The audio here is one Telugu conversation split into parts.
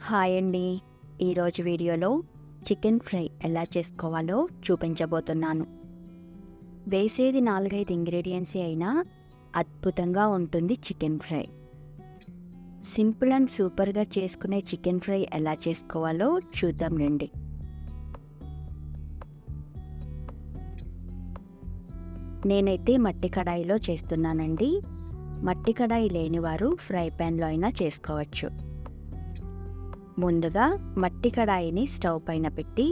హాయ్ అండి. ఈరోజు వీడియోలో చికెన్ ఫ్రై ఎలా చేసుకోవాలో చూపించబోతున్నాను. వేసేది 4-5 ఇంగ్రీడియంట్సే అయినా అద్భుతంగా ఉంటుంది చికెన్ ఫ్రై. సింపుల్ అండ్ సూపర్గా చేసుకునే చికెన్ ఫ్రై ఎలా చేసుకోవాలో చూద్దాం రండి. నేనైతే మట్టి కడాయిలో చేస్తున్నానండి. మట్టి కడాయి లేనివారు ఫ్రై ప్యాన్లో అయినా చేసుకోవచ్చు. ముందుగా మట్టి కడాయిని స్టవ్ పైన పెట్టి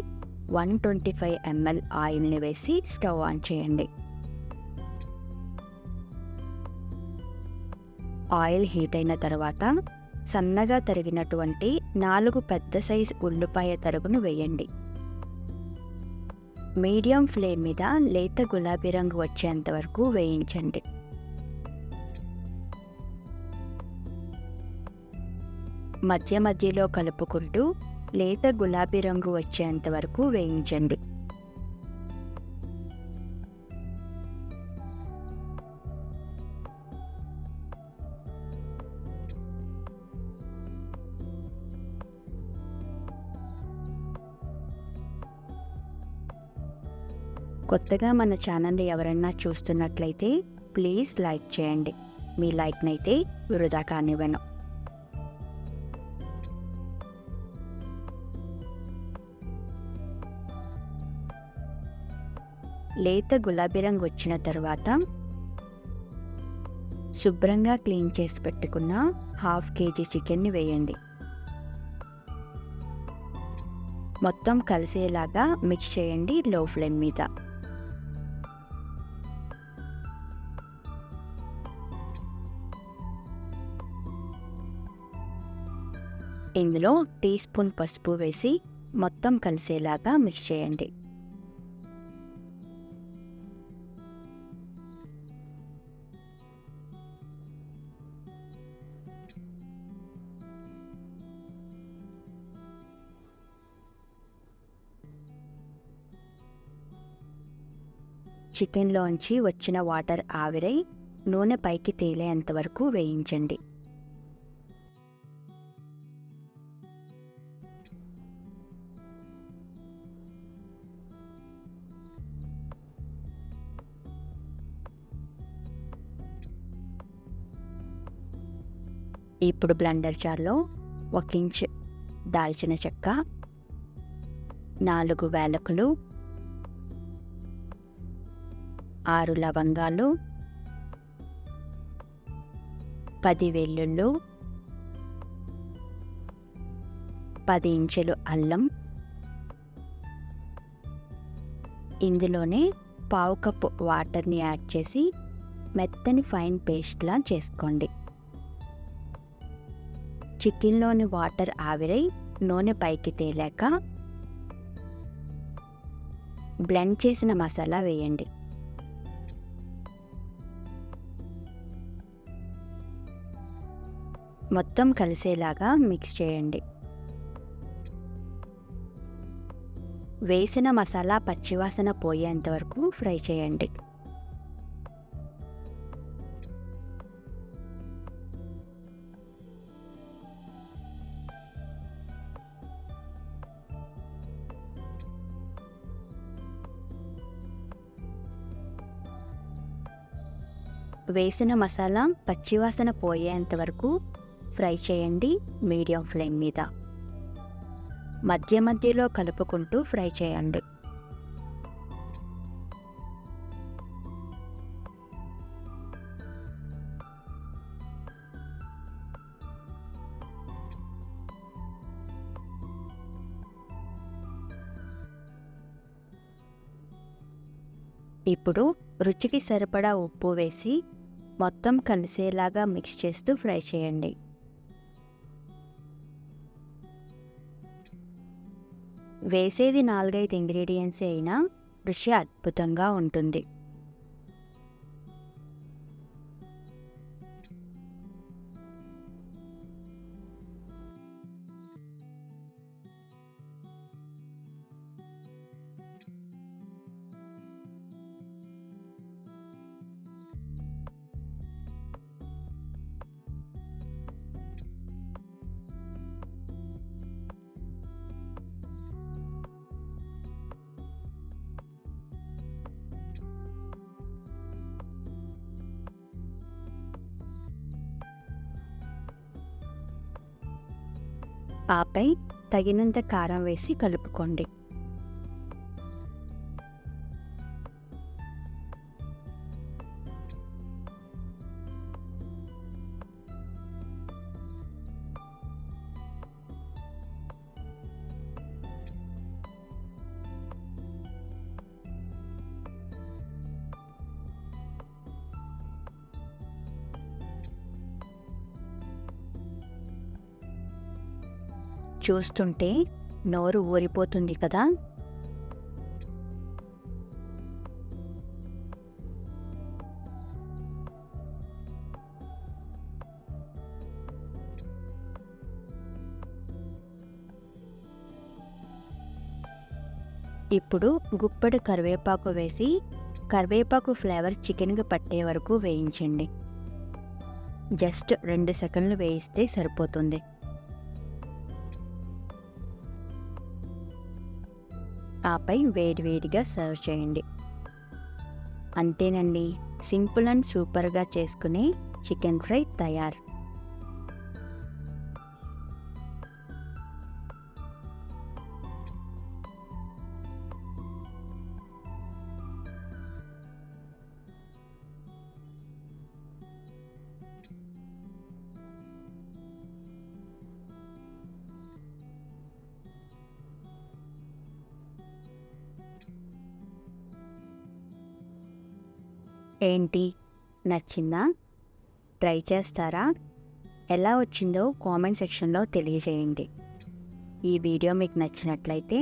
125 ml ఆయిల్ని వేసి స్టవ్ ఆన్ చేయండి. ఆయిల్ హీట్ అయిన తర్వాత సన్నగా తరిగినటువంటి 4 పెద్ద సైజు ఉల్లిపాయ తరుగును వేయండి. మీడియం ఫ్లేమ్ మీద లేత గులాబీ రంగు వచ్చేంత వరకు వేయించండి. మధ్య మధ్యలో కలుపుకుంటూ లేత గులాబీ రంగు వచ్చేంత వరకు వేయించండి. కొత్తగా మన ఛానల్ని ఎవరైనా చూస్తున్నట్లయితే ప్లీజ్ లైక్ చేయండి. మీ లైక్నైతే వృధా కానివ్వను. లేత గులాబీ రంగు వచ్చిన తర్వాత శుభ్రంగా క్లీన్ చేసి పెట్టుకున్న 1/2 kg చికెన్ని వేయండి. మొత్తం కలిసేలాగా మిక్స్ చేయండి లో ఫ్లేమ్ మీద. ఇందులో టీ స్పూన్ పసుపు వేసి మొత్తం కలిసేలాగా మిక్స్ చేయండి. చికెన్లోంచి వచ్చిన వాటర్ ఆవిరై నూనె పైకి తేలేంత వరకు వేయించండి. ఇప్పుడు బ్లెండర్ జార్లో 1 ఇంచ్ దాల్చిన చెక్క, 4 యాలకులు, 6 లవంగాలు, 10 వెల్లుళ్ళు, 10 ఇంచులు అల్లం, ఇందులోనే 1/2 కప్పు వాటర్ని యాడ్ చేసి మెత్తని ఫైన్ పేస్ట్లా చేసుకోండి. చికెన్లోని వాటర్ ఆవిరై నూనె పైకి తేలాక బ్లెండ్ చేసిన మసాలా వేయండి. మొత్తం కలిసేలాగా మిక్స్ చేయండి. వేసిన మసాలా పచ్చివాసన పోయేంత వరకు ఫ్రై చేయండి. వేసిన మసాలా పచ్చివాసన పోయేంత వరకు ఫ్రై చేయండి మీడియం ఫ్లేమ్ మీద. మధ్య మధ్యలో కలుపుకుంటూ ఫ్రై చేయండి. ఇప్పుడు రుచికి సరిపడా ఉప్పు వేసి మొత్తం కలిసేలాగా మిక్స్ చేస్తూ ఫ్రై చేయండి. వేసేది 4-5 ఇంగ్రీడియంట్స్ అయినా రుచి అద్భుతంగా ఉంటుంది. ఆపై తగినంత కారం వేసి కలుపుకోండి. చూస్తుంటే నోరు ఊరిపోతుంది కదా. ఇప్పుడు గుప్పెడు కరివేపాకు వేసి కరివేపాకు ఫ్లేవర్ చికెన్కి పట్టే వరకు వేయించండి. జస్ట్ 2 సెకండ్లు వేయిస్తే సరిపోతుంది. ఆపై వేడివేడిగా సర్వ్ చేయండి. అంతేనండి, సింపుల్ అండ్ సూపర్గా చేసుకునే చికెన్ ఫ్రై తయారు. ఏంటి, నచ్చిందా? ట్రై చేస్తారా? ఎలా వచ్చిందో కామెంట్ సెక్షన్లో తెలియజేయండి. ఈ వీడియో మీకు నచ్చినట్లయితే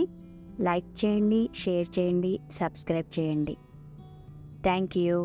లైక్ చేయండి, షేర్ చేయండి, సబ్స్క్రైబ్ చేయండి. Thank you.